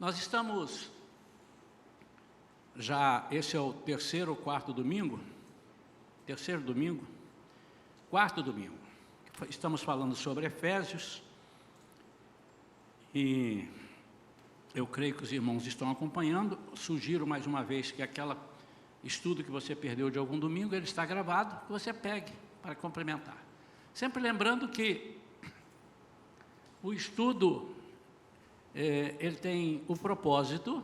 Nós estamos já, esse é o terceiro ou quarto domingo, quarto domingo, estamos falando sobre Efésios, e eu creio que os irmãos estão acompanhando. Sugiro mais uma vez que aquele estudo que você perdeu de algum domingo, ele está gravado, que você pegue para complementar. Sempre lembrando que o estudo, ele tem o propósito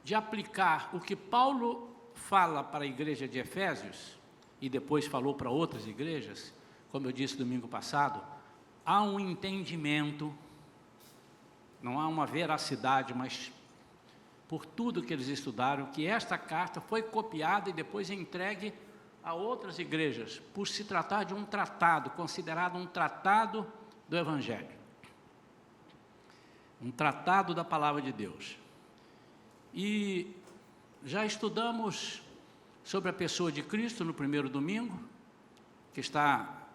de aplicar o que Paulo fala para a igreja de Efésios, e depois falou para outras igrejas, como eu disse domingo passado. Há um entendimento, não há uma veracidade, mas por tudo que eles estudaram, que esta carta foi copiada e depois entregue a outras igrejas, por se tratar de um tratado, considerado um tratado do Evangelho, um tratado da Palavra de Deus. E já estudamos sobre a pessoa de Cristo no primeiro domingo, que está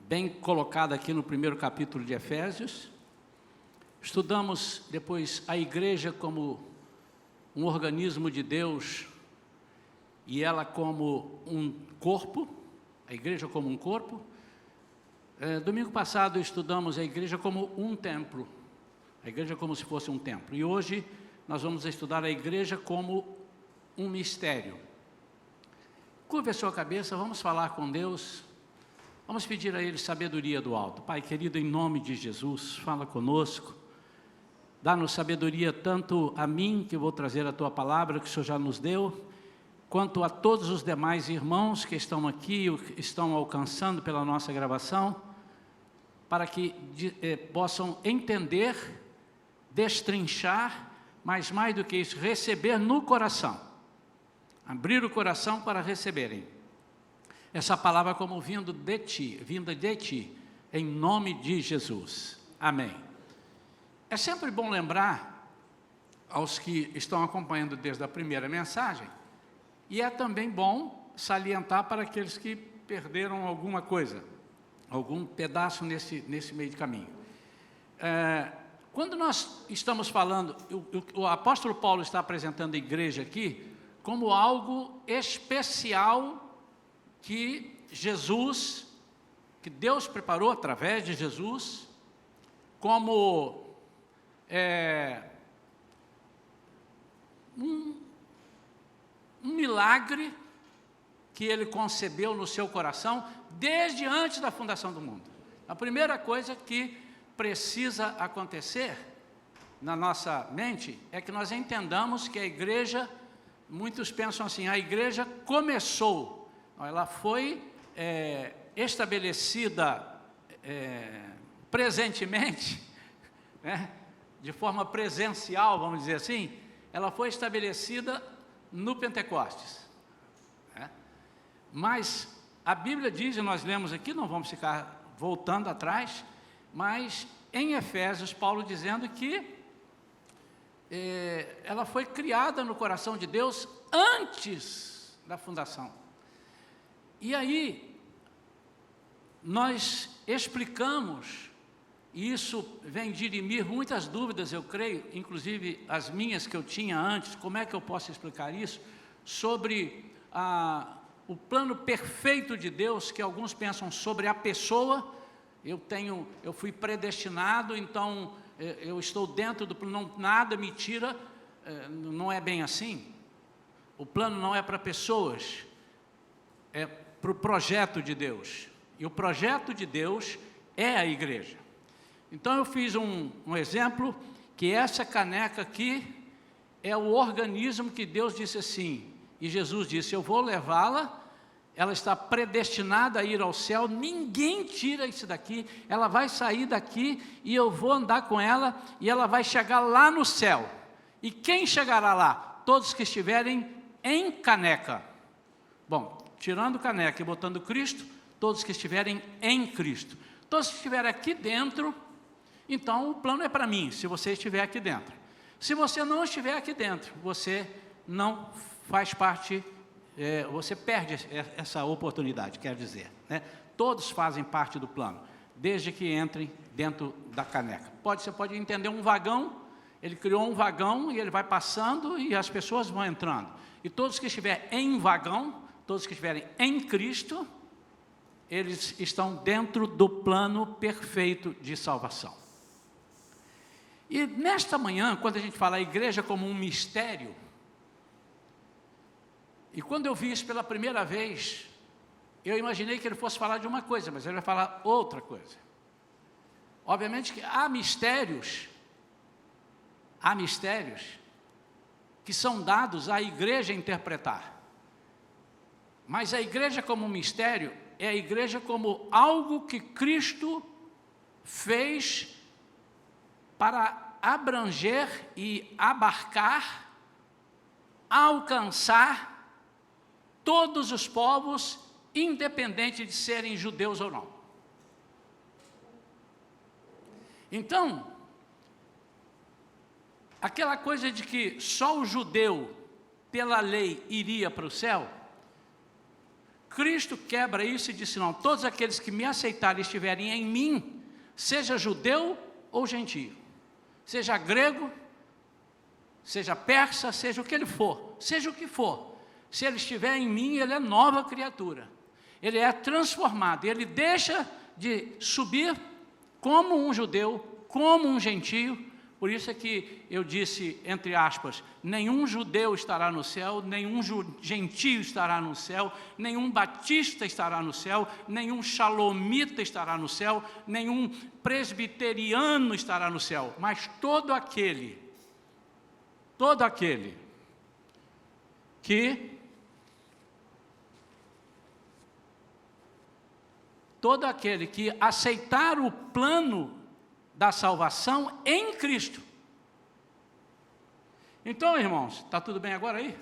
bem colocada aqui no primeiro capítulo de Efésios. Estudamos depois a igreja como um organismo de Deus, e ela como um corpo, a igreja como um corpo. Domingo passado estudamos a igreja como um templo, a igreja como se fosse um templo. E hoje nós vamos estudar a igreja como um mistério. Curva a sua cabeça, vamos falar com Deus, vamos pedir a Ele sabedoria do alto. Pai querido, em nome de Jesus, fala conosco, dá-nos sabedoria tanto a mim, que vou trazer a Tua palavra, que o Senhor já nos deu, quanto a todos os demais irmãos que estão aqui, estão alcançando pela nossa gravação, para que possam entender, destrinchar, mas mais do que isso, receber no coração, abrir o coração para receberem essa palavra como vinda de Ti, em nome de Jesus. Amém. É sempre bom lembrar aos que estão acompanhando desde a primeira mensagem, e é também bom salientar para aqueles que perderam alguma coisa, algum pedaço nesse meio de caminho. Quando nós estamos falando, o apóstolo Paulo está apresentando a igreja aqui como algo especial que Jesus, que Deus preparou através de Jesus, como um milagre que Ele concebeu no seu coração desde antes da fundação do mundo. A primeira coisa que precisa acontecer na nossa mente é que nós entendamos que a igreja, muitos pensam assim, a igreja começou, ela foi estabelecida presentemente, né, de forma presencial, vamos dizer assim, ela foi estabelecida no Pentecostes, né? Mas a Bíblia diz, e nós lemos aqui, não vamos ficar voltando atrás, mas em Efésios, Paulo dizendo que ela foi criada no coração de Deus antes da fundação. E aí, nós explicamos, e isso vem dirimir muitas dúvidas, eu creio, inclusive as minhas que eu tinha antes, como é que eu posso explicar isso, sobre o plano perfeito de Deus, que alguns pensam sobre a pessoa. Eu fui predestinado, então eu estou dentro do plano, nada me tira, não é bem assim. O plano não é para pessoas, é para o projeto de Deus, e o projeto de Deus é a igreja. Então eu fiz um exemplo, que essa caneca aqui é o organismo que Deus disse assim, e Jesus disse, eu vou levá-la, ela está predestinada a ir ao céu, ninguém tira isso daqui, ela vai sair daqui e eu vou andar com ela e ela vai chegar lá no céu. E quem chegará lá? Todos que estiverem em caneca. Bom, tirando caneca e botando Cristo, todos que estiverem em Cristo. Todos que estiverem aqui dentro, então o plano é para mim, se você estiver aqui dentro. Se você não estiver aqui dentro, você não faz parte, você perde essa oportunidade, quer dizer, né? Todos fazem parte do plano. desde que entrem dentro da caneca. Você pode entender um vagão, ele criou um vagão e ele vai passando e as pessoas vão entrando. E todos que estiverem em vagão, todos que estiverem em Cristo, eles estão dentro do plano perfeito de salvação. E nesta manhã, quando a gente fala a igreja como um mistério, e quando eu vi isso pela primeira vez, eu imaginei que ele fosse falar de uma coisa, mas ele vai falar outra coisa. Obviamente que há mistérios que são dados à igreja interpretar. Mas a igreja como um mistério é a igreja como algo que Cristo fez para abranger e abarcar, alcançar todos os povos, independente de serem judeus ou não. Então, aquela coisa de que só o judeu, pela lei, iria para o céu, Cristo quebra isso e disse, não, todos aqueles que me aceitarem e estiverem em mim, seja judeu ou gentio, seja grego, seja persa, seja o que ele for, seja o que for, se ele estiver em mim, ele é nova criatura, ele é transformado, ele deixa de subir como um judeu, como um gentio. Por isso é que eu disse, entre aspas, nenhum judeu estará no céu, nenhum gentio estará no céu, nenhum batista estará no céu, nenhum shalomita estará no céu, nenhum presbiteriano estará no céu, mas todo aquele que aceitar o plano da salvação em Cristo. Então, irmãos, está tudo bem agora aí?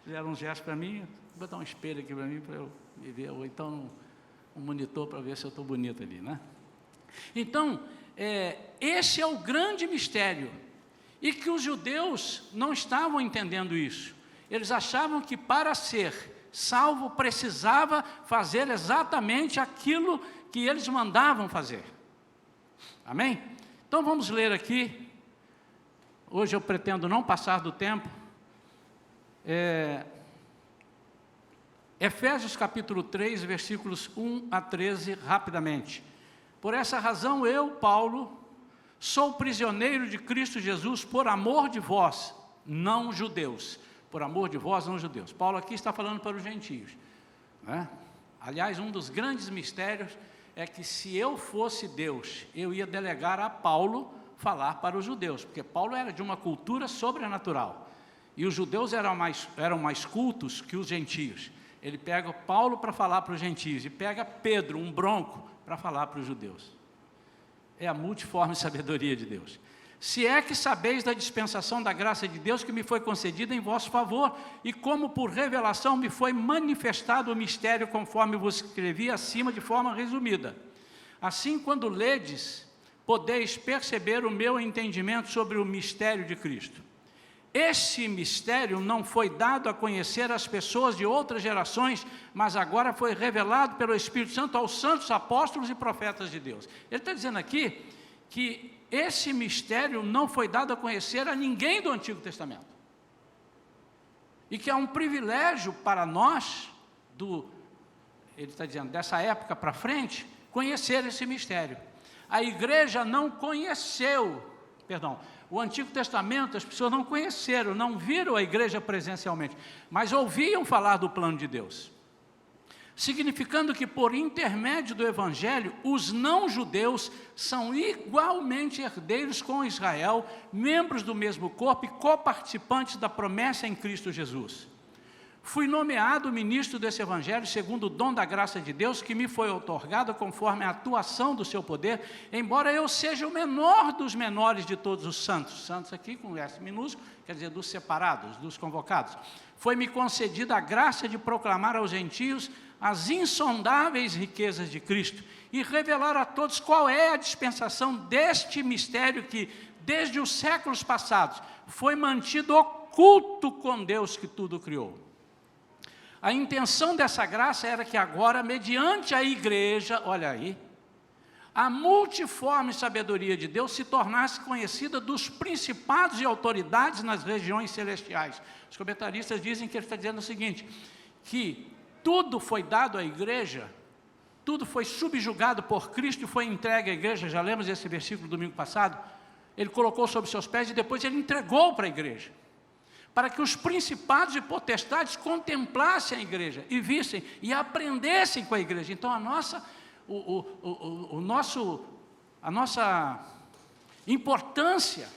Fizeram um gesto para mim, vou botar um espelho aqui para mim, para eu me ver, ou então um monitor para ver se eu estou bonito ali, né? Então, esse é o grande mistério, e que os judeus não estavam entendendo isso. Eles achavam que para ser salvo precisava fazer exatamente aquilo que eles mandavam fazer. Amém? Então vamos ler aqui. Hoje eu pretendo não passar do tempo. Efésios capítulo 3, versículos 1 a 13, rapidamente. Por essa razão eu, Paulo, sou prisioneiro de Cristo Jesus por amor de vós, não judeus. Por amor de vós, não judeus. Paulo aqui está falando para os gentios, né? Aliás, um dos grandes mistérios é que se eu fosse Deus, eu ia delegar a Paulo falar para os judeus, porque Paulo era de uma cultura sobrenatural, e os judeus eram mais cultos que os gentios. Ele pega Paulo para falar para os gentios, e pega Pedro, um bronco, para falar para os judeus. É a multiforme sabedoria de Deus. Se é que sabeis da dispensação da graça de Deus que me foi concedida em vosso favor, e como por revelação me foi manifestado o mistério conforme vos escrevi acima de forma resumida. Assim, quando ledes, podeis perceber o meu entendimento sobre o mistério de Cristo. Esse mistério não foi dado a conhecer as pessoas de outras gerações, mas agora foi revelado pelo Espírito Santo aos santos apóstolos e profetas de Deus. Ele está dizendo aqui que esse mistério não foi dado a conhecer a ninguém do Antigo Testamento. E que é um privilégio para nós, ele está dizendo, dessa época para frente, conhecer esse mistério. A igreja não conheceu, o Antigo Testamento as pessoas não conheceram, não viram a igreja presencialmente, mas ouviam falar do plano de Deus. Significando que por intermédio do Evangelho, os não-judeus são igualmente herdeiros com Israel, membros do mesmo corpo e coparticipantes da promessa em Cristo Jesus. Fui nomeado ministro desse Evangelho segundo o dom da graça de Deus que me foi outorgado conforme a atuação do seu poder, embora eu seja o menor dos menores de todos os santos. Santos aqui com S minúsculo, quer dizer, dos separados, dos convocados. Foi-me concedida a graça de proclamar aos gentios as insondáveis riquezas de Cristo e revelar a todos qual é a dispensação deste mistério que, desde os séculos passados, foi mantido oculto com Deus que tudo criou. A intenção dessa graça era que agora, mediante a igreja, olha aí, a multiforme sabedoria de Deus se tornasse conhecida dos principados e autoridades nas regiões celestiais. Os comentaristas dizem que ele está dizendo o seguinte, que tudo foi dado à igreja, tudo foi subjugado por Cristo e foi entregue à igreja. Já lemos esse versículo domingo passado. Ele colocou sobre seus pés e depois ele entregou para a igreja, para que os principados e potestades contemplassem a igreja e vissem e aprendessem com a igreja. Então a nossa importância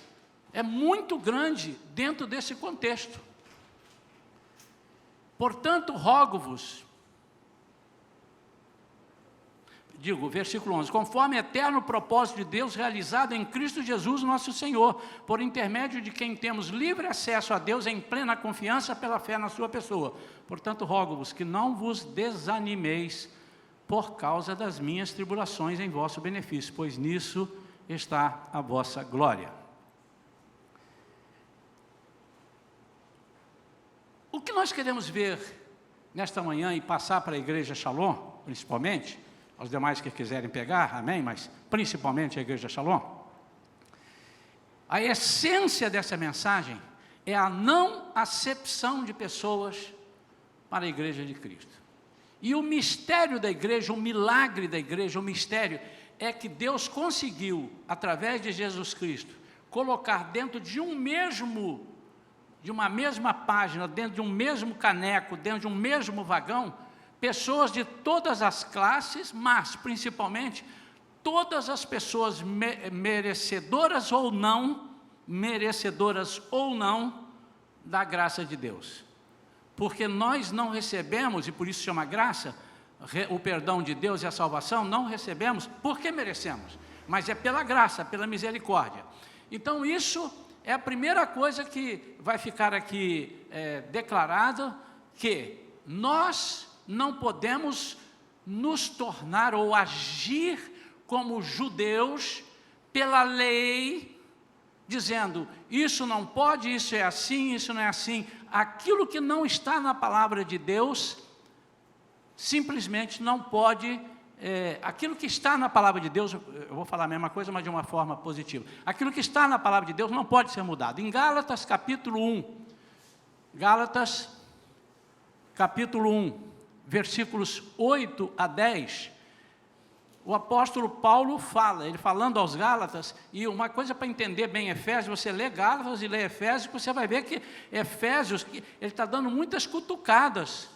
é muito grande dentro desse contexto. Portanto, rogo-vos, versículo 11, conforme eterno propósito de Deus realizado em Cristo Jesus nosso Senhor, por intermédio de quem temos livre acesso a Deus em plena confiança pela fé na sua pessoa. Portanto, rogo-vos que não vos desanimeis por causa das minhas tribulações em vosso benefício, pois nisso está a vossa glória. O que nós queremos ver nesta manhã e passar para a igreja Shalom, principalmente, aos demais que quiserem pegar, amém, mas principalmente a igreja Shalom, a essência dessa mensagem é a não acepção de pessoas para a igreja de Cristo. E o mistério da igreja, o milagre da igreja, o mistério é que Deus conseguiu, através de Jesus Cristo, colocar dentro de uma mesma página, dentro de um mesmo caneco, dentro de um mesmo vagão, pessoas de todas as classes, mas principalmente todas as pessoas merecedoras ou não da graça de Deus. Porque nós não recebemos, e por isso chama graça, o perdão de Deus e a salvação, não recebemos porque merecemos, mas é pela graça, pela misericórdia. Então isso é a primeira coisa que vai ficar aqui declarado, que nós não podemos nos tornar ou agir como judeus pela lei, dizendo, isso não pode, isso é assim, isso não é assim. Aquilo que não está na palavra de Deus, simplesmente não pode, aquilo que está na palavra de Deus, eu vou falar a mesma coisa, mas de uma forma positiva. Aquilo que está na palavra de Deus não pode ser mudado. Em Gálatas capítulo 1, versículos 8 a 10, o apóstolo Paulo fala, ele falando aos Gálatas, e uma coisa para entender bem Efésios, você lê Gálatas e lê Efésios, você vai ver que Efésios, ele está dando muitas cutucadas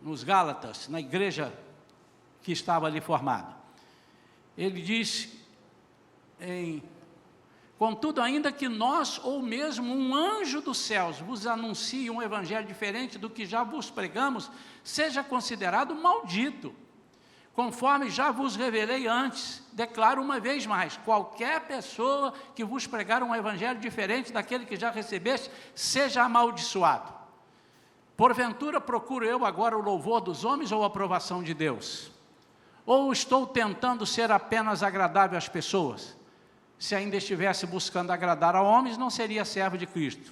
nos Gálatas, na igreja que estava ali formada. Ele diz, contudo, ainda que nós, ou mesmo um anjo dos céus, vos anuncie um evangelho diferente do que já vos pregamos, seja considerado maldito. Conforme já vos revelei antes, declaro uma vez mais, qualquer pessoa que vos pregar um evangelho diferente daquele que já recebeste, seja amaldiçoado. Porventura procuro eu agora o louvor dos homens ou a aprovação de Deus? Ou estou tentando ser apenas agradável às pessoas? Se ainda estivesse buscando agradar a homens, não seria servo de Cristo.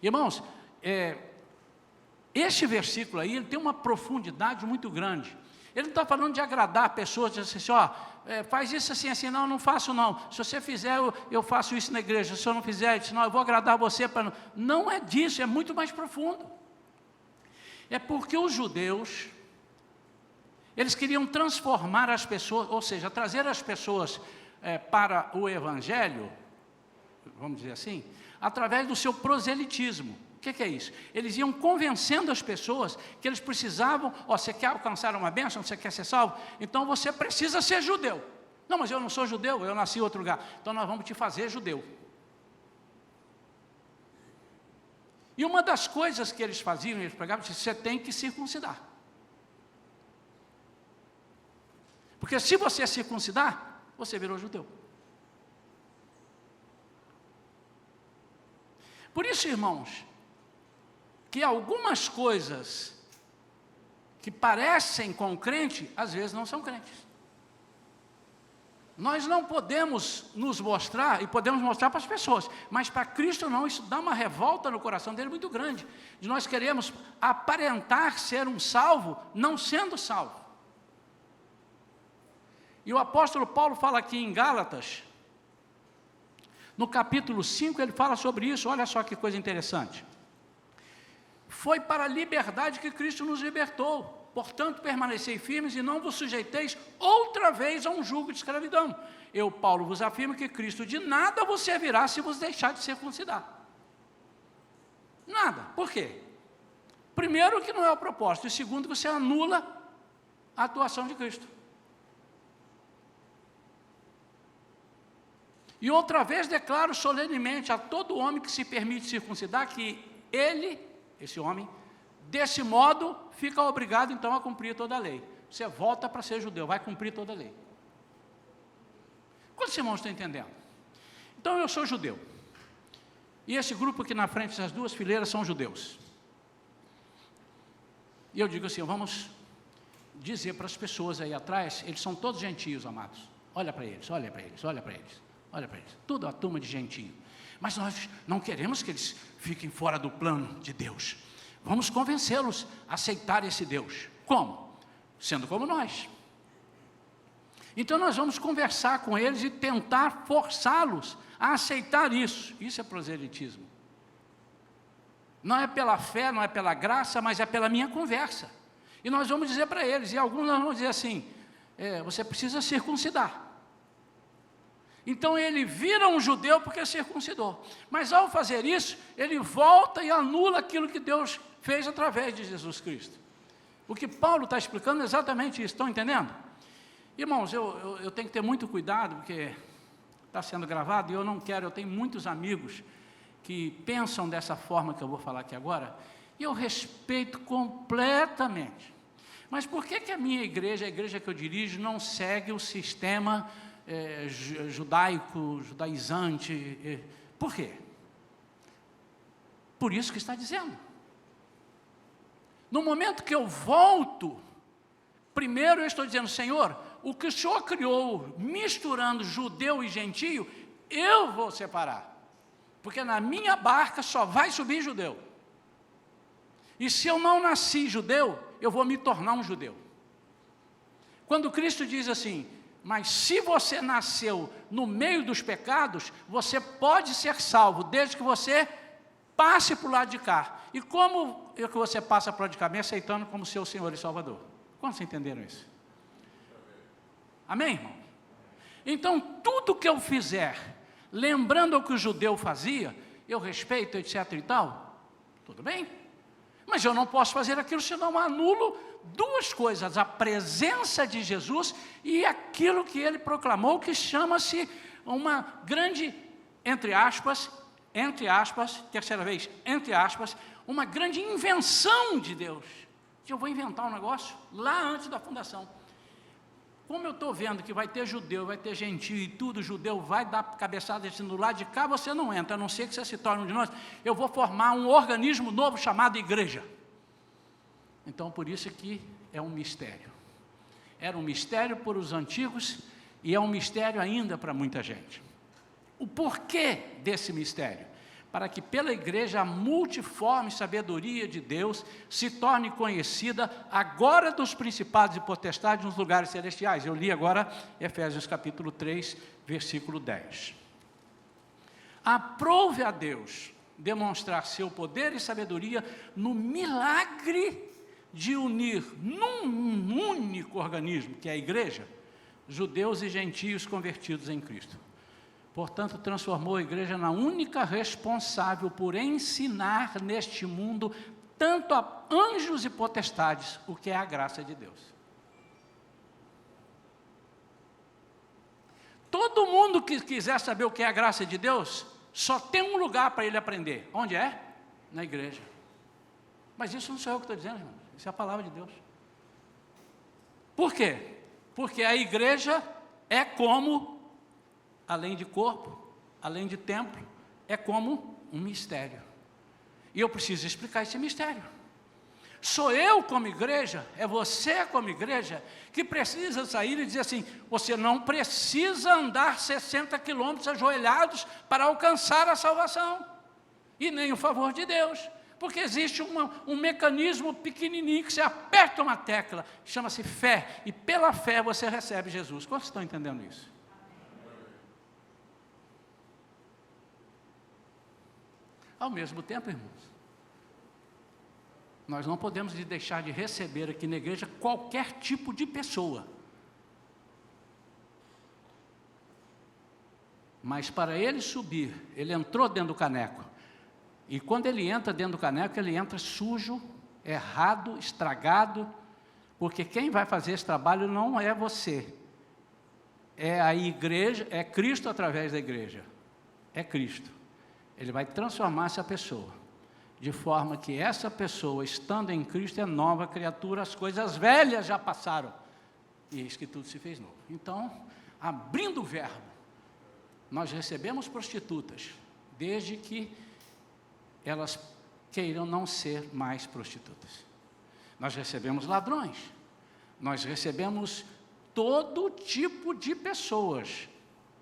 Irmãos, este versículo aí, ele tem uma profundidade muito grande. Ele não está falando de agradar pessoas, de dizer assim, faz isso assim, assim, não faço não. Se você fizer, eu faço isso na igreja. Se eu não fizer, eu disse, não, eu vou agradar você. Não é disso, é muito mais profundo. É porque os judeus, eles queriam transformar as pessoas, ou seja, trazer as pessoas para o evangelho, vamos dizer assim, através do seu proselitismo. O que é isso? Eles iam convencendo as pessoas que eles precisavam, você quer alcançar uma bênção, você quer ser salvo? Então você precisa ser judeu. Não, mas eu não sou judeu, eu nasci em outro lugar. Então nós vamos te fazer judeu. E uma das coisas que eles faziam, eles pregavam, você tem que circuncidar. Porque se você circuncidar, você virou judeu. Por isso, irmãos, que algumas coisas que parecem com crente, às vezes não são crentes. Nós não podemos nos mostrar, e podemos mostrar para as pessoas, mas para Cristo não, isso dá uma revolta no coração dele muito grande, de nós queremos aparentar ser um salvo, não sendo salvo. E o apóstolo Paulo fala aqui em Gálatas, no capítulo 5, ele fala sobre isso. Olha só que coisa interessante. Foi para a liberdade que Cristo nos libertou. Portanto, permanecei firmes e não vos sujeiteis outra vez a um jugo de escravidão. Eu, Paulo, vos afirmo que Cristo de nada vos servirá se vos deixar de circuncidar. Nada. Por quê? Primeiro, que não é o propósito. E segundo, que você anula a atuação de Cristo. E outra vez declaro solenemente a todo homem que se permite circuncidar que ele, esse homem, desse modo, fica obrigado então a cumprir toda a lei. Você volta para ser judeu, vai cumprir toda a lei. Quantos irmãos estão entendendo? Então eu sou judeu. E esse grupo aqui na frente, essas duas fileiras, são judeus. E eu digo assim, vamos dizer para as pessoas aí atrás, eles são todos gentios, amados. Olha para eles, olha para eles, olha para eles. Olha para eles, tudo a turma de gentio. Mas nós não queremos que eles fiquem fora do plano de Deus. Vamos convencê-los a aceitar esse Deus. Como? Sendo como nós. Então nós vamos conversar com eles e tentar forçá-los a aceitar isso. Isso é proselitismo. Não é pela fé, não é pela graça, mas é pela minha conversa. E nós vamos dizer para eles, e alguns nós vamos dizer assim, você precisa circuncidar. Então ele vira um judeu porque circuncidou. Mas ao fazer isso, ele volta e anula aquilo que Deus fez através de Jesus Cristo. O que Paulo está explicando é exatamente isso, estão entendendo? Irmãos, eu tenho que ter muito cuidado, porque está sendo gravado e eu tenho muitos amigos que pensam dessa forma que eu vou falar aqui agora, e eu respeito completamente. Mas por que a minha igreja, a igreja que eu dirijo, não segue o sistema judaico, judaizante? Por quê? Por isso que está dizendo. No momento que eu volto, primeiro eu estou dizendo, Senhor, o que o Senhor criou, misturando judeu e gentio, eu vou separar. Porque na minha barca só vai subir judeu. E se eu não nasci judeu, eu vou me tornar um judeu. Quando Cristo diz assim, mas se você nasceu no meio dos pecados, você pode ser salvo, desde que você passe para o lado de cá. E como é que você passa para o lado de cá? Me aceitando como seu Senhor e Salvador. Quantos entenderam isso? Amém, irmão? Então, tudo que eu fizer, lembrando o que o judeu fazia, eu respeito, etc e tal, tudo bem? Mas eu não posso fazer aquilo, senão anulo duas coisas, a presença de Jesus e aquilo que ele proclamou, que chama-se uma grande, entre aspas, terceira vez, entre aspas, uma grande invenção de Deus. Eu vou inventar um negócio lá antes da fundação. Como eu estou vendo que vai ter judeu, vai ter gentio e tudo, judeu vai dar cabeçada assim do lado de cá, você não entra, a não ser que você se torne um de nós. Eu vou formar um organismo novo chamado igreja. Então, por isso que é um mistério. Era um mistério para os antigos e é um mistério ainda para muita gente. O porquê desse mistério? Para que pela igreja a multiforme sabedoria de Deus se torne conhecida agora dos principados e potestades nos lugares celestiais. Eu li agora Efésios capítulo 3, versículo 10. Aprove a Deus demonstrar seu poder e sabedoria no milagre de unir num único organismo, que é a igreja, judeus e gentios convertidos em Cristo. Portanto, transformou a igreja na única responsável por ensinar neste mundo, tanto a anjos e potestades, o que é a graça de Deus. Todo mundo que quiser saber o que é a graça de Deus, só tem um lugar para ele aprender. Onde é? Na igreja. Mas isso não sou eu que estou dizendo, irmão. Isso é a palavra de Deus. Por quê? Porque a igreja é como, além de corpo, além de templo, é como um mistério. E eu preciso explicar esse mistério. Sou eu como igreja, é você como igreja, que precisa sair e dizer assim, você não precisa andar 60 quilômetros ajoelhados para alcançar a salvação, e nem o favor de Deus. Porque existe um mecanismo pequenininho que você aperta uma tecla, chama-se fé, e pela fé você recebe Jesus. Quantos estão entendendo isso? Ao mesmo tempo, irmãos, nós não podemos deixar de receber aqui na igreja qualquer tipo de pessoa. Mas para ele subir, ele entrou dentro do caneco. E quando ele entra dentro do caneco, ele entra sujo, errado, estragado, porque quem vai fazer esse trabalho não é você. É a igreja, é Cristo através da igreja. É Cristo. Ele vai transformar essa pessoa, de forma que essa pessoa, estando em Cristo, é nova criatura, as coisas velhas já passaram, e eis que tudo se fez novo. Então, abrindo o verbo, nós recebemos prostitutas, desde que elas queiram não ser mais prostitutas. Nós recebemos ladrões, nós recebemos todo tipo de pessoas.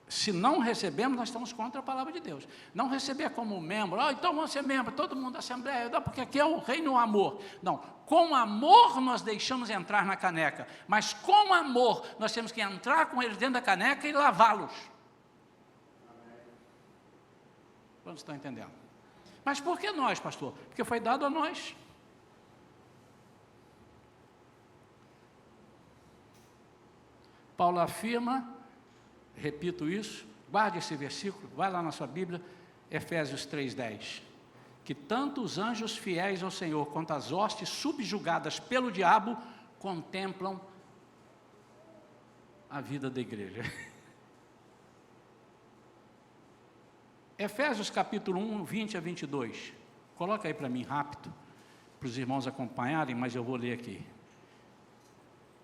Se não recebemos, nós estamos contra a palavra de Deus. Não receber como membro, então vamos ser membro, todo mundo da Assembleia, não, porque aqui é o reino do amor. Não, com amor nós deixamos entrar na caneca, mas com amor nós temos que entrar com eles dentro da caneca e lavá-los. Quantos estão entendendo? Mas por que nós, pastor? Porque foi dado a nós. Paulo afirma, repito isso, guarde esse versículo, vai lá na sua Bíblia, Efésios 3:10, que tanto os anjos fiéis ao Senhor, quanto as hostes subjugadas pelo diabo, contemplam a vida da igreja. Efésios capítulo 1, 20 a 22, coloca aí para mim rápido, para os irmãos acompanharem, mas eu vou ler aqui.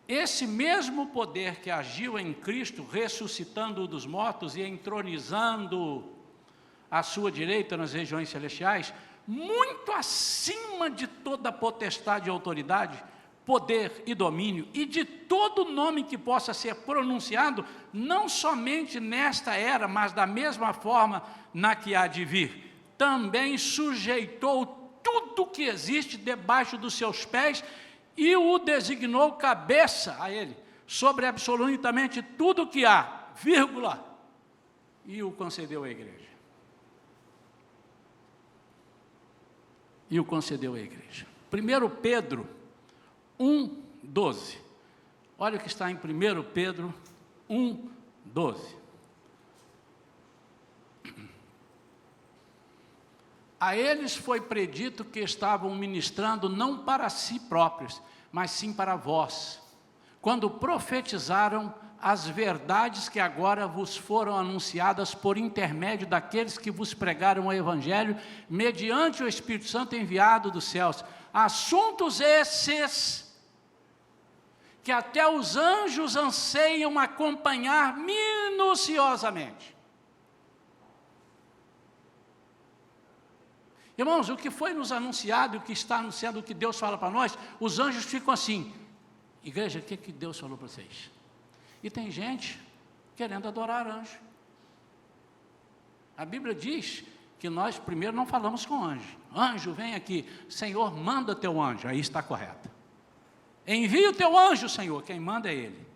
Esse mesmo poder que agiu em Cristo, ressuscitando-o dos mortos e entronizando à sua direita nas regiões celestiais, muito acima de toda potestade e autoridade, poder e domínio, e de todo nome que possa ser pronunciado, não somente nesta era, mas da mesma forma na que há de vir. Também sujeitou tudo que existe debaixo dos seus pés, e o designou cabeça a ele, sobre absolutamente tudo que há, vírgula, e o concedeu à igreja. E o concedeu à igreja. 1 Pedro 1:12. Olha o que está em 1 Pedro 1:12. A eles foi predito que estavam ministrando não para si próprios, mas sim para vós, quando profetizaram as verdades que agora vos foram anunciadas por intermédio daqueles que vos pregaram o Evangelho, mediante o Espírito Santo enviado dos céus. Assuntos esses que até os anjos anseiam acompanhar minuciosamente. Irmãos, o que foi nos anunciado, o que está anunciado, o que Deus fala para nós, os anjos ficam assim, igreja, o que Deus falou para vocês? E tem gente querendo adorar anjo. A Bíblia diz que nós primeiro não falamos com anjo. Anjo, vem aqui, Senhor, manda teu anjo, aí está correto. Envia o teu anjo, Senhor, quem manda é Ele.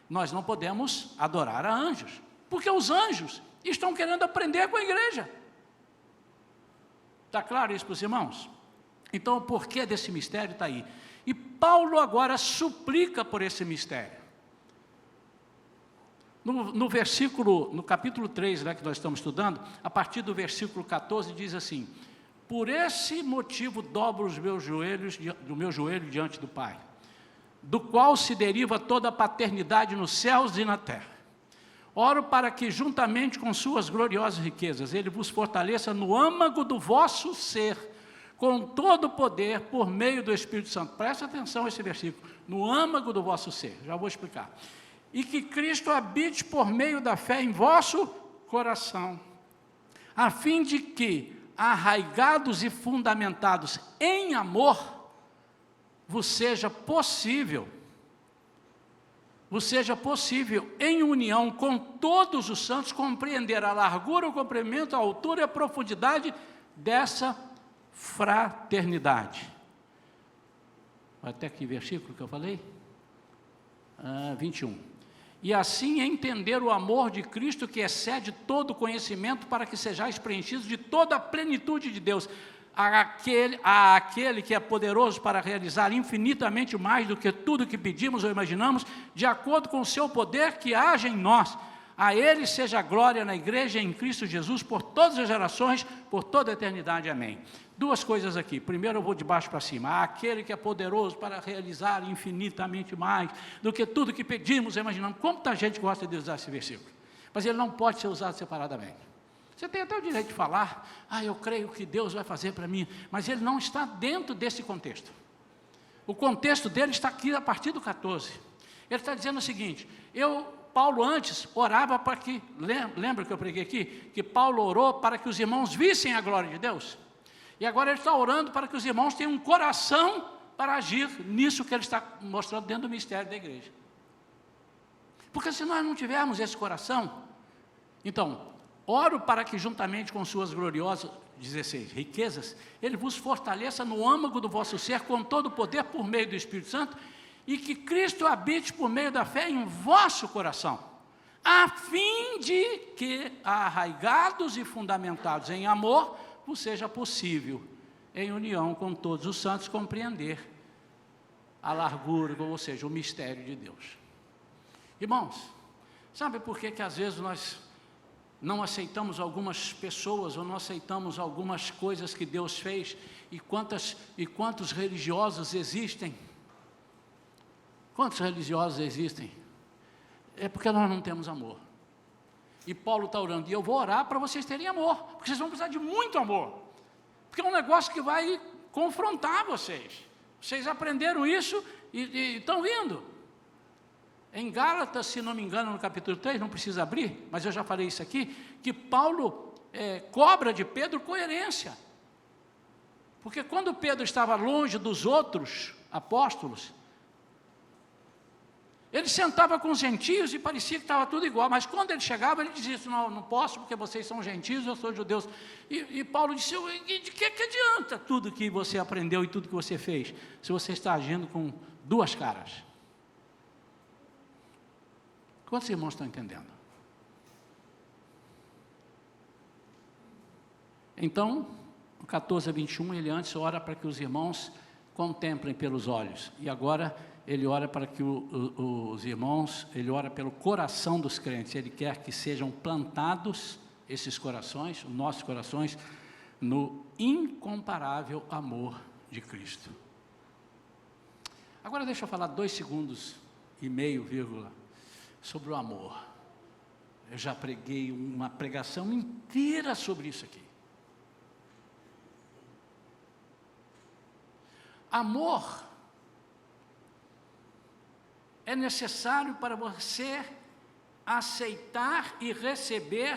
Nós não podemos adorar a anjos, porque os anjos estão querendo aprender com a igreja. Está claro isso para os irmãos? Então, o porquê desse mistério está aí. E Paulo agora suplica por esse mistério. No capítulo 3, que nós estamos estudando, a partir do versículo 14, diz assim: por esse motivo dobro os meus joelhos, do meu joelho diante do Pai, do qual se deriva toda a paternidade nos céus e na terra. Oro para que, juntamente com suas gloriosas riquezas, Ele vos fortaleça no âmago do vosso ser, com todo o poder, por meio do Espírito Santo. Presta atenção a esse versículo. No âmago do vosso ser, já vou explicar. E que Cristo habite por meio da fé em vosso coração, a fim de que, arraigados e fundamentados em amor, vos seja possível, em união com todos os santos, compreender a largura, o comprimento, a altura e a profundidade dessa fraternidade. Até que versículo que eu falei? 21. E assim entender o amor de Cristo, que excede todo conhecimento, para que sejais preenchidos de toda a plenitude de Deus. Aquele que é poderoso para realizar infinitamente mais do que tudo que pedimos ou imaginamos, de acordo com o seu poder que age em nós. A Ele seja a glória na igreja e em Cristo Jesus, por todas as gerações, por toda a eternidade. Amém. Duas coisas aqui. Primeiro eu vou de baixo para cima. Aquele que é poderoso para realizar infinitamente mais do que tudo que pedimos ou imaginamos. Quanta gente gosta de usar esse versículo? Mas ele não pode ser usado separadamente. Você tem até o direito de falar, eu creio que Deus vai fazer para mim, mas ele não está dentro desse contexto. O contexto dele está aqui a partir do 14. Ele está dizendo o seguinte, Paulo antes orava para que, lembra que eu preguei aqui? Que Paulo orou para que os irmãos vissem a glória de Deus. E agora ele está orando para que os irmãos tenham um coração para agir nisso que ele está mostrando dentro do mistério da igreja. Porque se nós não tivermos esse coração, então, oro para que juntamente com suas gloriosas, 16, riquezas, ele vos fortaleça no âmago do vosso ser com todo o poder por meio do Espírito Santo, e que Cristo habite por meio da fé em vosso coração, a fim de que, arraigados e fundamentados em amor, vos seja possível, em união com todos os santos, compreender a largura, ou seja, o mistério de Deus. Irmãos, sabe por que às vezes nós não aceitamos algumas pessoas, ou não aceitamos algumas coisas que Deus fez, e quantos religiosos existem? Quantos religiosos existem? É porque nós não temos amor. E Paulo está orando, e eu vou orar para vocês terem amor, porque vocês vão precisar de muito amor, porque é um negócio que vai confrontar vocês. Vocês aprenderam isso e estão vindo. Em Gálatas, se não me engano, no capítulo 3, não precisa abrir, mas eu já falei isso aqui, que Paulo cobra de Pedro coerência. Porque quando Pedro estava longe dos outros apóstolos, ele sentava com os gentios e parecia que estava tudo igual, mas quando ele chegava, ele dizia, não posso, porque vocês são gentios, eu sou judeus. E Paulo disse, de que adianta tudo que você aprendeu e tudo que você fez, se você está agindo com duas caras? Quantos irmãos estão entendendo? Então, no 14 a 21, ele antes ora para que os irmãos contemplem pelos olhos, e agora ele ora para que os irmãos, ele ora pelo coração dos crentes, ele quer que sejam plantados esses corações, os nossos corações, no incomparável amor de Cristo. Agora deixa eu falar 2 segundos e meio, sobre o amor. Eu já preguei uma pregação inteira sobre isso aqui. Amor é necessário para você aceitar e receber,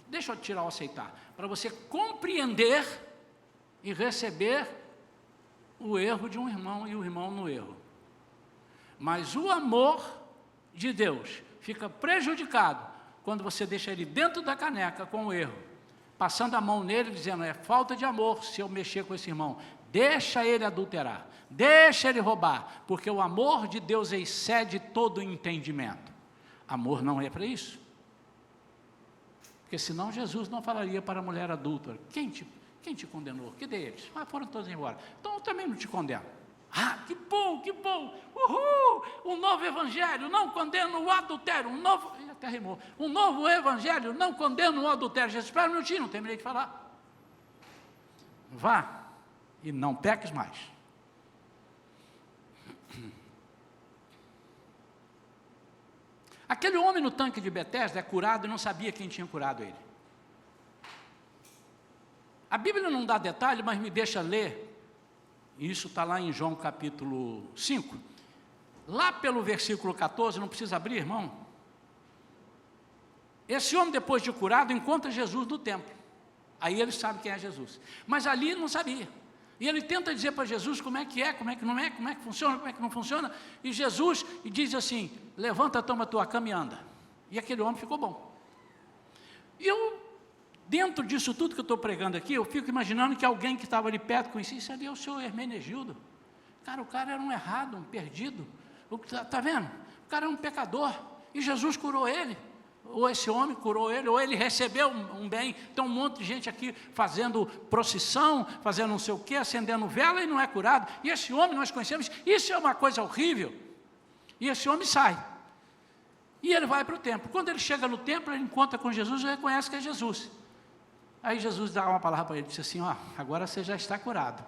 deixa eu tirar o aceitar, para você compreender e receber o erro de um irmão e o irmão no erro. Mas o amor de Deus fica prejudicado quando você deixa ele dentro da caneca com o erro, passando a mão nele dizendo, é falta de amor se eu mexer com esse irmão. Deixa ele adulterar, deixa ele roubar, porque o amor de Deus excede todo o entendimento. Amor não é para isso. Porque senão Jesus não falaria para a mulher adúltera, quem te condenou? Que deles? Foram todos embora. Então eu também não te condeno. Que bom, uhul, um novo evangelho não condena o adultério, até rimou, um novo evangelho não condena o adultério. Jesus, espera um minutinho, não terminei de falar. Vá e não peques mais. Aquele homem no tanque de Betesda é curado e não sabia quem tinha curado ele. A Bíblia não dá detalhe, mas me deixa ler. Isso está lá em João capítulo 5. Lá pelo versículo 14, não precisa abrir, irmão. Esse homem, depois de curado, encontra Jesus no templo. Aí ele sabe quem é Jesus. Mas ali ele não sabia. E ele tenta dizer para Jesus como é que é, como é que não é, como é que funciona, como é que não funciona. E Jesus diz assim, levanta, toma a tua cama e anda. E aquele homem ficou bom. E eu dentro disso tudo que eu estou pregando aqui, eu fico imaginando que alguém que estava ali perto conhecia, isso ali é o senhor Hermenegildo. Cara, o cara era um errado, um perdido. Está vendo? O cara é um pecador. E Jesus curou ele. Ou esse homem curou ele, ou ele recebeu um bem. Tem um monte de gente aqui fazendo procissão, fazendo não sei o quê, acendendo vela e não é curado. E esse homem nós conhecemos, isso é uma coisa horrível. E esse homem sai. E ele vai para o templo. Quando ele chega no templo, ele encontra com Jesus e reconhece que é Jesus. Aí Jesus dá uma palavra para ele, disse assim, ó, agora você já está curado.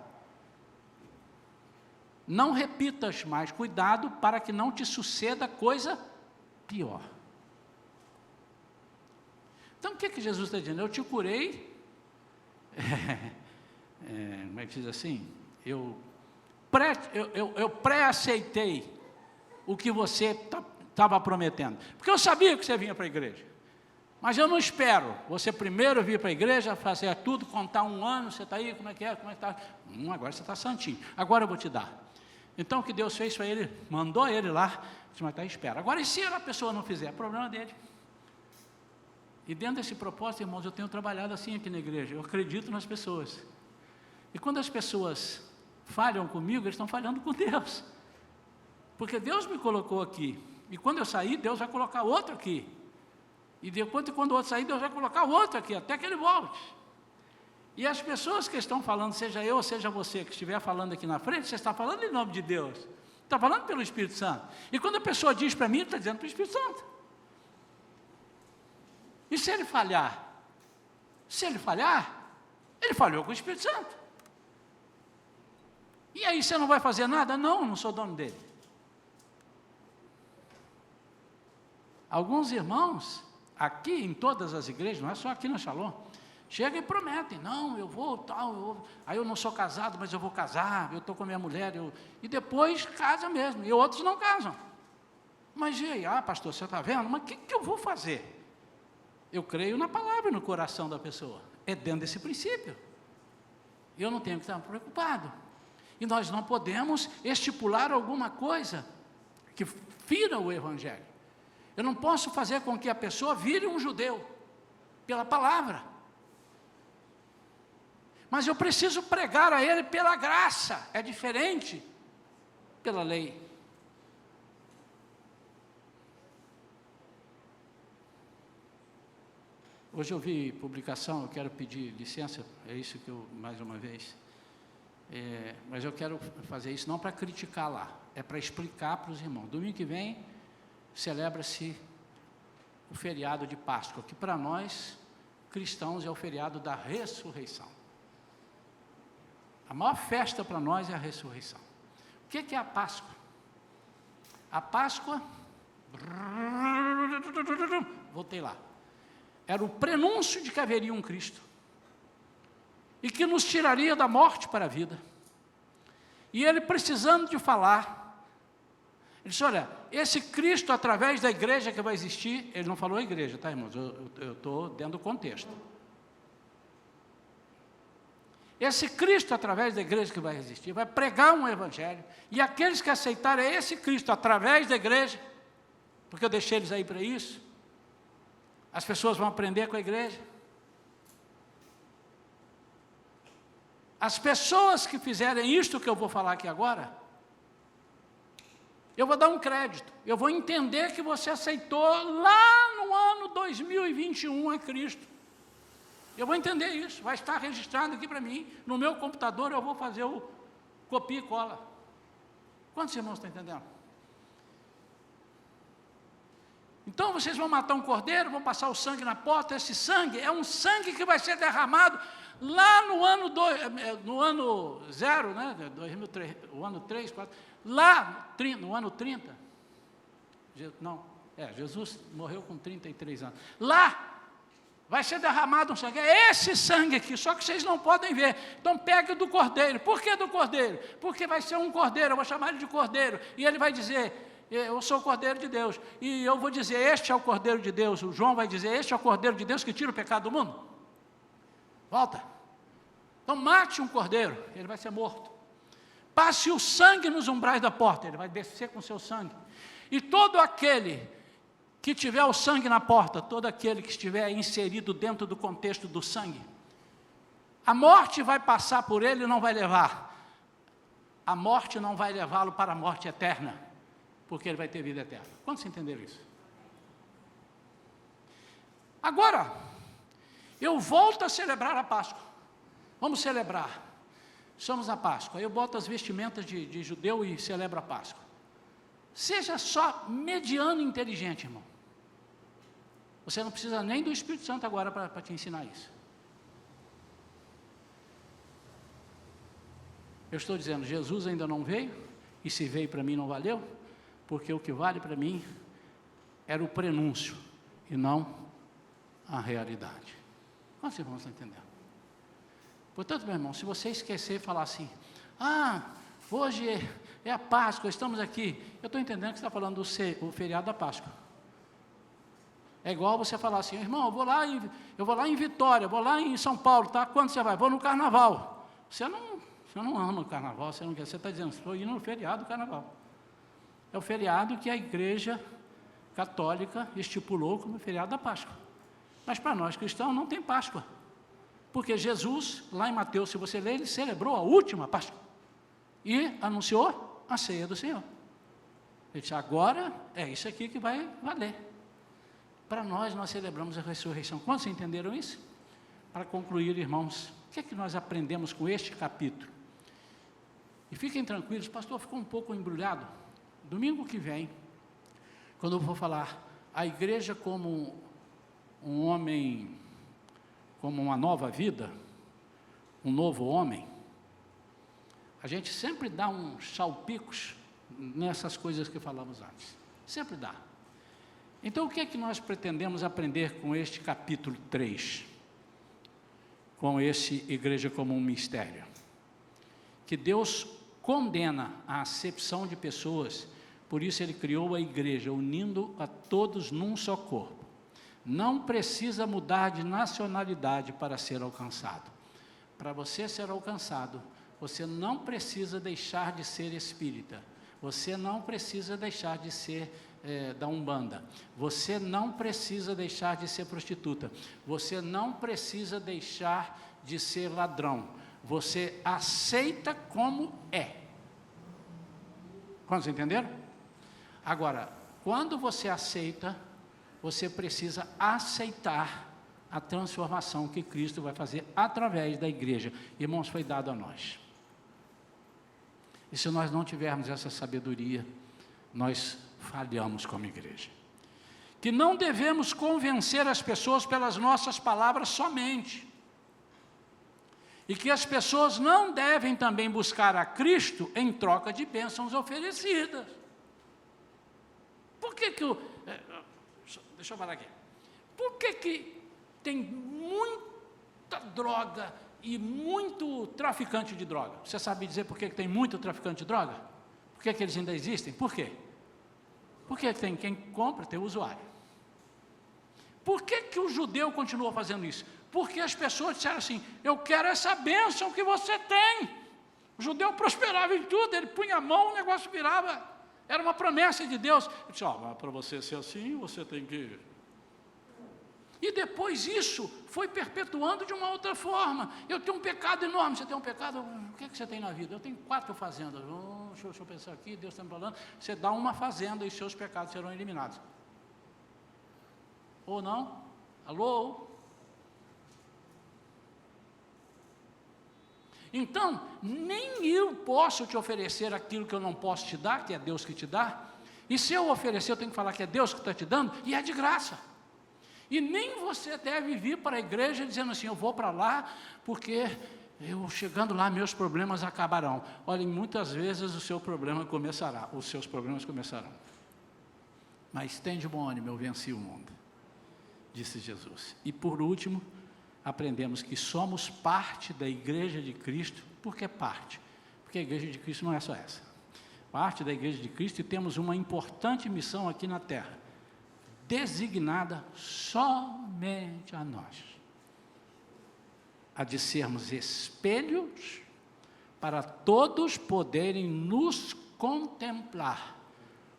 Não repitas mais, cuidado para que não te suceda coisa pior. Então, o que Jesus está dizendo? Eu te curei, como é que diz assim? Eu pré-aceitei o que você estava prometendo. Porque eu sabia que você vinha para a igreja. Mas eu não espero você primeiro vir para a igreja, fazer tudo, contar um ano, você está aí, como é que está? Agora você está santinho, agora eu vou te dar. Então, o que Deus fez foi ele, mandou ele lá, disse, mas está aí, espera. Agora, e se a pessoa não fizer? É problema dele. E dentro desse propósito, irmãos, eu tenho trabalhado assim aqui na igreja, eu acredito nas pessoas. E quando as pessoas falham comigo, eles estão falhando com Deus. Porque Deus me colocou aqui, e quando eu sair, Deus vai colocar outro aqui. E depois, quando o outro sair, Deus vai colocar outro aqui, até que ele volte. E as pessoas que estão falando, seja eu ou seja você que estiver falando aqui na frente, você está falando em nome de Deus. Está falando pelo Espírito Santo. E quando a pessoa diz para mim, está dizendo para o Espírito Santo. E se ele falhar? Se ele falhar, ele falhou com o Espírito Santo. E aí você não vai fazer nada? Não, não sou dono dele. Alguns irmãos, aqui em todas as igrejas, não é só aqui na Shalom, chegam e prometem, não, eu vou, tal, aí eu não sou casado, mas eu vou casar, eu estou com a minha mulher, e depois casa mesmo, e outros não casam. Mas e aí, pastor, você está vendo? Mas o que eu vou fazer? Eu creio na palavra, no coração da pessoa, é dentro desse princípio. Eu não tenho que estar preocupado. E nós não podemos estipular alguma coisa que fira o Evangelho. Eu não posso fazer com que a pessoa vire um judeu, pela palavra. Mas eu preciso pregar a ele pela graça, é diferente pela lei. Hoje eu vi publicação, eu quero pedir licença, é isso que eu, mais uma vez, mas eu quero fazer isso não para criticar lá, é para explicar para os irmãos. Domingo que vem, celebra-se o feriado de Páscoa, que para nós, cristãos, é o feriado da ressurreição. A maior festa para nós é a ressurreição. O que é a Páscoa? A Páscoa, voltei lá, era o prenúncio de que haveria um Cristo, e que nos tiraria da morte para a vida. E ele precisando de falar, ele disse, olha, esse Cristo através da igreja que vai existir, ele não falou a igreja, tá, irmãos? Eu estou dentro do contexto. Esse Cristo através da igreja que vai existir, vai pregar um evangelho, e aqueles que aceitarem esse Cristo através da igreja, porque eu deixei eles aí para isso, as pessoas vão aprender com a igreja. As pessoas que fizerem isto que eu vou falar aqui agora, eu vou dar um crédito, eu vou entender que você aceitou lá no ano 2021 a Cristo. Eu vou entender isso, vai estar registrado aqui para mim, no meu computador eu vou fazer o copia e cola. Quantos irmãos estão entendendo? Então vocês vão matar um cordeiro, vão passar o sangue na porta, esse sangue é um sangue que vai ser derramado lá no ano 0, né, 2003, o ano 3, 4, lá no ano 30, Jesus morreu com 33 anos, lá vai ser derramado um sangue, é esse sangue aqui, só que vocês não podem ver, então pegue do cordeiro. Por que do cordeiro? Porque vai ser um cordeiro, eu vou chamar ele de cordeiro, e ele vai dizer, eu sou o cordeiro de Deus, e eu vou dizer, este é o cordeiro de Deus, o João vai dizer, este é o cordeiro de Deus que tira o pecado do mundo. Volta. Então mate um cordeiro, ele vai ser morto. Passe o sangue nos umbrais da porta, ele vai descer com seu sangue. E todo aquele que tiver o sangue na porta, todo aquele que estiver inserido dentro do contexto do sangue, a morte vai passar por ele e não vai levar. A morte não vai levá-lo para a morte eterna, porque ele vai ter vida eterna. Quantos entenderam isso? Agora, eu volto a celebrar a Páscoa. Vamos celebrar. Somos a Páscoa. Eu boto as vestimentas de judeu e celebro a Páscoa. Seja só mediano inteligente, irmão. Você não precisa nem do Espírito Santo agora para te ensinar isso. Eu estou dizendo, Jesus ainda não veio, e se veio para mim não valeu, porque o que vale para mim era o prenúncio, e não a realidade. Quantos irmãos estão entendendo? Portanto, meu irmão, se você esquecer e falar assim, hoje é a Páscoa, estamos aqui, eu estou entendendo que você está falando do feriado da Páscoa. É igual você falar assim, irmão, eu vou lá em Vitória, vou lá em São Paulo, tá? Quando você vai? Vou no Carnaval. Você não ama o Carnaval, você está dizendo, estou indo no feriado do Carnaval. É o feriado que a Igreja Católica estipulou como feriado da Páscoa. Mas para nós cristãos não tem Páscoa. Porque Jesus, lá em Mateus, se você ler, ele celebrou a última Páscoa. E anunciou a ceia do Senhor. Ele disse, agora é isso aqui que vai valer. Para nós celebramos a ressurreição. Quantos entenderam isso? Para concluir, irmãos, o que é que nós aprendemos com este capítulo? E fiquem tranquilos, o pastor ficou um pouco embrulhado. Domingo que vem, quando eu vou falar a igreja como um homem, como uma nova vida, um novo homem, a gente sempre dá uns salpicos nessas coisas que falamos antes. Sempre dá. Então, o que é que nós pretendemos aprender com este capítulo 3? Com esse igreja como um mistério? Que Deus condena a acepção de pessoas, por isso Ele criou a igreja, unindo a todos num só corpo. Não precisa mudar de nacionalidade para ser alcançado. Para você ser alcançado, você não precisa deixar de ser espírita. Você não precisa deixar de ser da Umbanda. Você não precisa deixar de ser prostituta. Você não precisa deixar de ser ladrão. Você aceita como é. Quantos entenderam? Agora, quando você aceita, você precisa aceitar a transformação que Cristo vai fazer através da igreja. Irmãos, foi dado a nós. E se nós não tivermos essa sabedoria, nós falhamos como igreja. Que não devemos convencer as pessoas pelas nossas palavras somente. E que as pessoas não devem também buscar a Cristo em troca de bênçãos oferecidas. Por que deixa eu falar aqui. Por que tem muita droga e muito traficante de droga? Você sabe dizer por que tem muito traficante de droga? Por que eles ainda existem? Por quê? Porque tem quem compra, tem o usuário. Por que o judeu continua fazendo isso? Porque as pessoas disseram assim, eu quero essa bênção que você tem. O judeu prosperava em tudo, ele punha a mão, o negócio virava. Era uma promessa de Deus. Ele disse, para você ser assim, você tem que... E depois isso foi perpetuando de uma outra forma. Eu tenho um pecado enorme. Você tem um pecado? O que você tem na vida? Eu tenho 4 fazendas. Deixa eu pensar aqui, Deus está me falando. Você dá uma fazenda e seus pecados serão eliminados. Ou não? Alô? Então, nem eu posso te oferecer aquilo que eu não posso te dar, que é Deus que te dá. E se eu oferecer, eu tenho que falar que é Deus que está te dando, e é de graça. E nem você deve vir para a igreja dizendo assim, eu vou para lá, porque eu chegando lá, meus problemas acabarão. Olhem, muitas vezes o seu problema começará, os seus problemas começarão. Mas tem de bom ânimo, eu venci o mundo, disse Jesus. E por último, aprendemos que somos parte da igreja de Cristo. Por que parte? Porque a igreja de Cristo não é só essa. Parte da igreja de Cristo e temos uma importante missão aqui na terra, designada somente a nós, a de sermos espelhos para todos poderem nos contemplar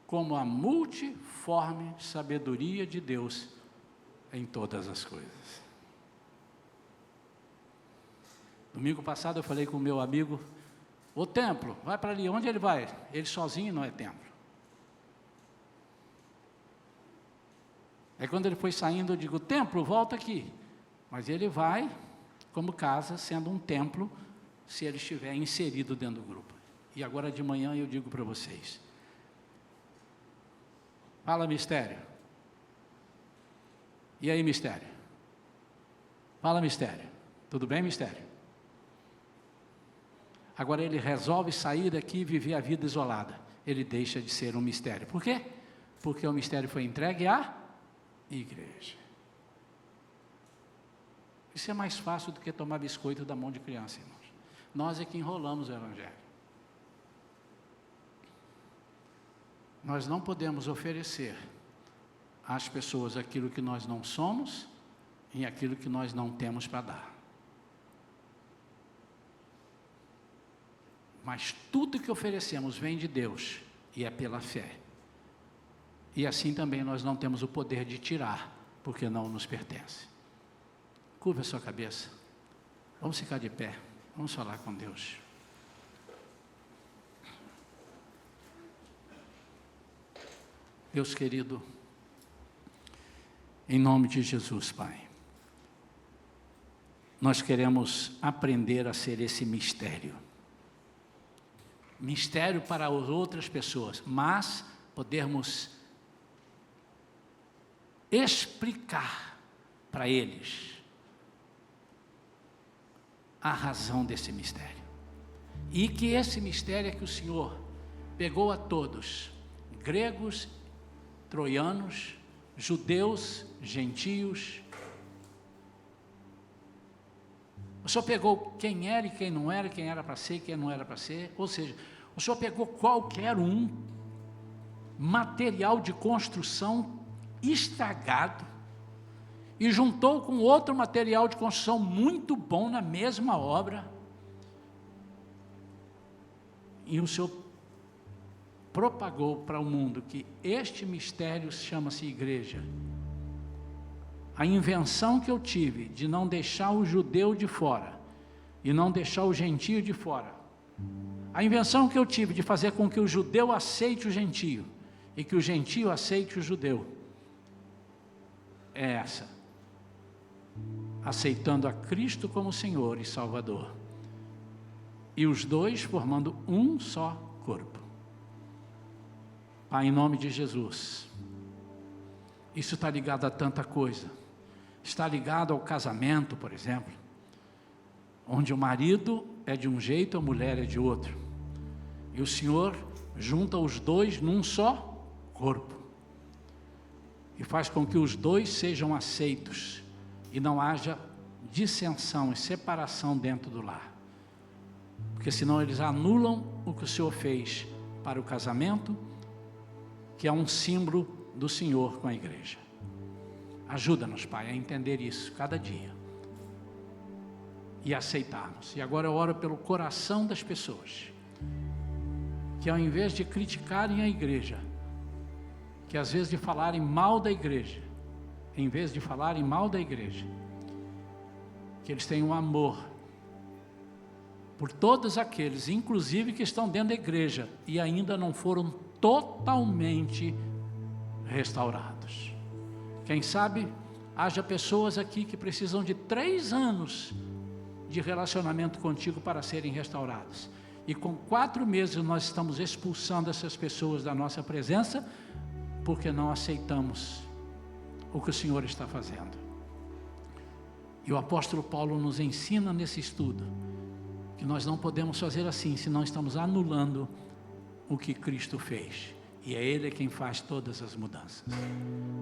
como a multiforme sabedoria de Deus em todas as coisas. Domingo passado eu falei com o meu amigo, o templo, vai para ali, onde ele vai? Ele sozinho não é templo. Aí quando ele foi saindo, eu digo, templo, volta aqui. Mas ele vai como casa, sendo um templo, se ele estiver inserido dentro do grupo. E agora de manhã eu digo para vocês, fala mistério. E aí mistério? Fala mistério. Tudo bem mistério? Agora ele resolve sair daqui e viver a vida isolada. Ele deixa de ser um mistério. Por quê? Porque o mistério foi entregue à igreja. Isso é mais fácil do que tomar biscoito da mão de criança, irmãos. Nós é que enrolamos o evangelho. Nós não podemos oferecer às pessoas aquilo que nós não somos e aquilo que nós não temos para dar. Mas tudo que oferecemos vem de Deus e é pela fé. E assim também nós não temos o poder de tirar, porque não nos pertence. Curva a sua cabeça. Vamos ficar de pé. Vamos falar com Deus. Deus querido, em nome de Jesus, Pai, nós queremos aprender a ser esse mistério. Mistério para as outras pessoas, mas podermos explicar para eles a razão desse mistério. E que esse mistério é que o Senhor pegou a todos, gregos, troianos, judeus, gentios. O Senhor pegou quem era e quem não era, quem era para ser e quem não era para ser. Ou seja, o Senhor pegou qualquer um material de construção estragado e juntou com outro material de construção muito bom na mesma obra. E o Senhor propagou para o mundo que este mistério chama-se igreja. A invenção que eu tive de não deixar o judeu de fora e não deixar o gentio de fora, a invenção que eu tive de fazer com que o judeu aceite o gentio e que o gentio aceite o judeu, é essa: aceitando a Cristo como Senhor e Salvador, e os dois formando um só corpo. Pai, em nome de Jesus, isso está ligado a tanta coisa. Está ligado ao casamento, por exemplo, onde o marido é de um jeito, a mulher é de outro, e o Senhor junta os dois num só corpo, e faz com que os dois sejam aceitos, e não haja dissensão e separação dentro do lar, porque senão eles anulam o que o Senhor fez para o casamento, que é um símbolo do Senhor com a igreja. Ajuda-nos, Pai, a entender isso cada dia e aceitarmos. E agora eu oro pelo coração das pessoas, que ao invés de criticarem a igreja, que às vezes de falarem mal da igreja, em vez de falarem mal da igreja, que eles tenham amor por todos aqueles, inclusive que estão dentro da igreja e ainda não foram totalmente restaurados. Quem sabe haja pessoas aqui que precisam de 3 anos de relacionamento contigo para serem restauradas, e com 4 meses nós estamos expulsando essas pessoas da nossa presença, porque não aceitamos o que o Senhor está fazendo. E o apóstolo Paulo nos ensina nesse estudo que nós não podemos fazer assim, senão estamos anulando o que Cristo fez, e é Ele quem faz todas as mudanças.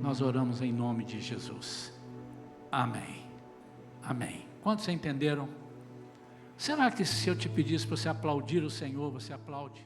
Nós oramos em nome de Jesus. Amém. Amém. Quantos entenderam? Será que se eu te pedisse para você aplaudir o Senhor, você aplaude?